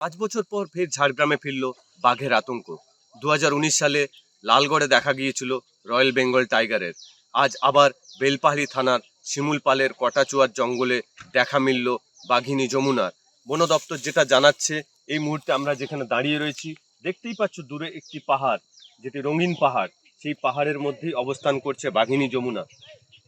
5 বছর পর ফের ঝাড়গ্রামে ফিরল বাঘের আতঙ্ক। 2019 সালে লালগড়ে দেখা গিয়েছিল রয়্যাল বেঙ্গল টাইগারের। আজ আবার বেলপাহাড়ি থানার শিমুলপালের কটাচুয়ার জঙ্গলে দেখা মিলল বাঘিনী যমুনার। বন দপ্তর যেটা জানাচ্ছে, এই মুহূর্তে আমরা যেখানে দাঁড়িয়ে রয়েছি দেখতেই পাচ্ছ দূরে একটি পাহাড়, যেটি রঙিন পাহাড়। সেই পাহাড়ের মধ্যেই অবস্থান করছে বাঘিনী যমুনা।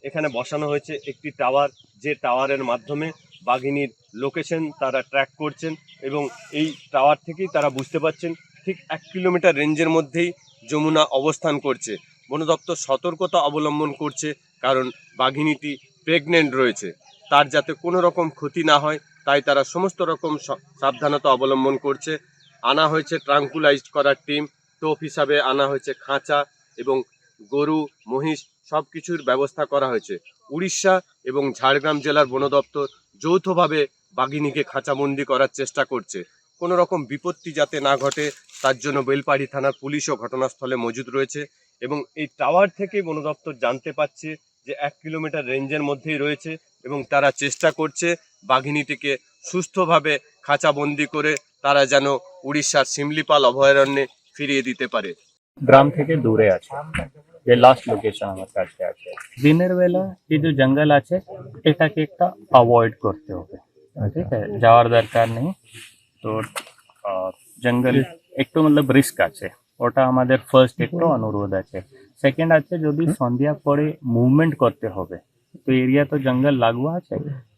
এখানে বসানো হয়েছে একটি টাওয়ার, যে টাওয়ারের মাধ্যমে বাঘিনীর লোকেশন তারা ট্র্যাক করছেন এবং এই টাওয়ার থেকেই তারা বুঝতে পারছেন ঠিক 1 কিলোমিটার রেঞ্জের মধ্যেই যমুনা অবস্থান করছে। বন দপ্তর সতর্কতা অবলম্বন করছে, কারণ বাঘিনীটি প্রেগনেন্ট রয়েছে, তার যাতে কোনো রকম ক্ষতি না হয় তাই তারা সমস্ত রকম সাবধানতা অবলম্বন করছে। আনা হয়েছে ট্রাঙ্কুলাইজড করার টিম, টোপ হিসাবে আনা হয়েছে খাঁচা এবং গরু মহিষ সব কিছুর ব্যবস্থা করা হয়েছে। উড়িষ্যা এবং ঝাড়গ্রাম জেলার বন দপ্তর যৌথভাবে বাঘিনীকে খাঁচাবন্দি করার চেষ্টা করছে। কোনো রকম বিপত্তি যাতে না ঘটে তার জন্য বেলপাহাড়ি থানার পুলিশও ঘটনাস্থলে মজুদ রয়েছে এবং এই টাওয়ার থেকে বন দপ্তর জানতে পারছে যে 1 কিলোমিটার রেঞ্জের মধ্যেই রয়েছে এবং তারা চেষ্টা করছে বাঘিনীটিকে সুস্থভাবে খাঁচাবন্দি করে তারা যেন উড়িষ্যার শিমলিপাল অভয়ারণ্যে ফিরিয়ে দিতে পারে। গ্রাম থেকে দূরে আছে, যে লাস্ট লোকেশন আমার কাছে আছে। দিনের বেলা এই যে জঙ্গল আছে এটাকে একটা অ্যাভয়েড করতে হবে, ঠিক আছে, যাওয়ার দরকার নেই। তো জঙ্গল একটু মতলব রিস্ক আছে, ওটা আমাদের ফার্স্ট একটু অনুরোধ আছে। সেকেন্ড আছে, যদি সন্ধ্যা পরে মুভমেন্ট করতে হবে তো এরিয়া তো জঙ্গল লাগু আছে,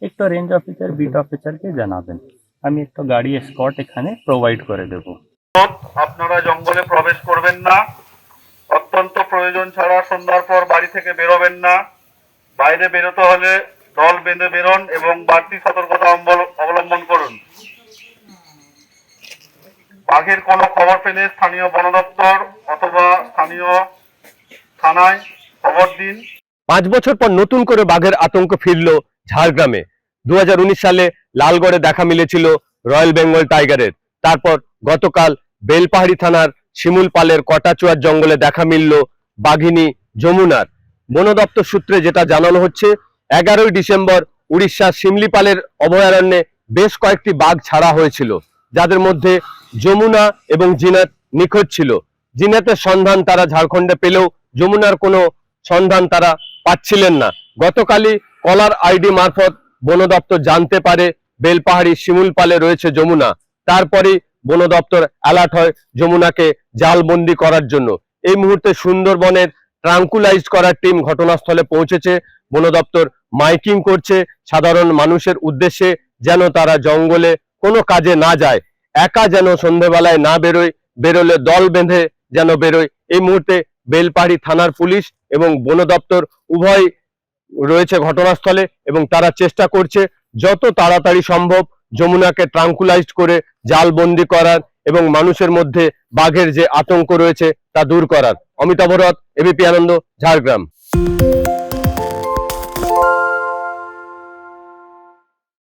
একটু রেঞ্জ অফিসার বিট অফিসারকে জানাবেন, আমি একটু গাড়ি স্কট এখানে প্রোভাইড করে দেবো। আপনারা জঙ্গলে প্রবেশ করবেন না, অত্যন্ত প্রয়োজন ছাড়া সন্ধ্যার পর বাড়ি থেকে বেরোবেন না। বাইরে বেরোতে হলে দল বেঁধে বেরোন এবং বাড়তি সতর্কতা অবলম্বন করুন। বাঘের কোনো খবর পেলে স্থানীয় বন দপ্তর অথবা স্থানীয় থানায় খবর দিন। 5 বছর পর নতুন করে বাঘের আতঙ্ক ফিরল ঝাড়গ্রামে। 2019 সালে লালগড়ে দেখা মিলেছিল রয়্যাল বেঙ্গল টাইগারের। তারপর গতকাল বেলপাহাড়ি থানার শিমুলপালের কটাচুয়ার জঙ্গলে দেখা মিলল বাঘিনী যমুনার। বন দপ্তর সূত্রে যেটা জানানো হচ্ছে, 11ই ডিসেম্বর উড়িষ্যার শিমলিপালের অভয়ারণ্যে বেশ কয়েকটি বাঘ ছাড়া হয়েছিল, যাদের মধ্যে যমুনা এবং জিনাত নিখোঁজ ছিল। জিনাতের সন্ধান তারা ঝাড়খণ্ডে পেলেও যমুনার কোনো সন্ধান তারা পাচ্ছিলেন না। গতকালই কলার আইডি মারফত বন দপ্তর জানতে পারে বেলপাহাড়ি শিমুলপালে রয়েছে যমুনা। তারপরেই বন দপ্তর অ্যালার্ট হয় যমুনাকে জালবন্দি করার জন্য। এই মুহূর্তে সুন্দরবনের ট্রাঙ্কুলাইজড করার টিম ঘটনাস্থলে পৌঁছেছে। বন দপ্তর মাইকিং করছে সাধারণ মানুষের উদ্দেশ্যে, যেন তারা জঙ্গলে কোনো কাজে না যায়, একা যেন সন্ধ্যেবেলায় না বেরোয়, বেরোলে দল বেঁধে যেন বেরোয়। এই মুহূর্তে বেলপাহাড়ি থানার পুলিশ এবং বন দপ্তর উভয় রয়েছে ঘটনাস্থলে এবং তারা চেষ্টা করছে যত তাড়াতাড়ি সম্ভব যমুনাকে ট্রাঙ্কুলাইজড করে জালবন্দি করার এবং মানুষের মধ্যে বাঘের যে আতঙ্ক রয়েছে তা দূর করার। অমিতাভ রথ, এবিপি আনন্দ, ঝাড়গ্রাম।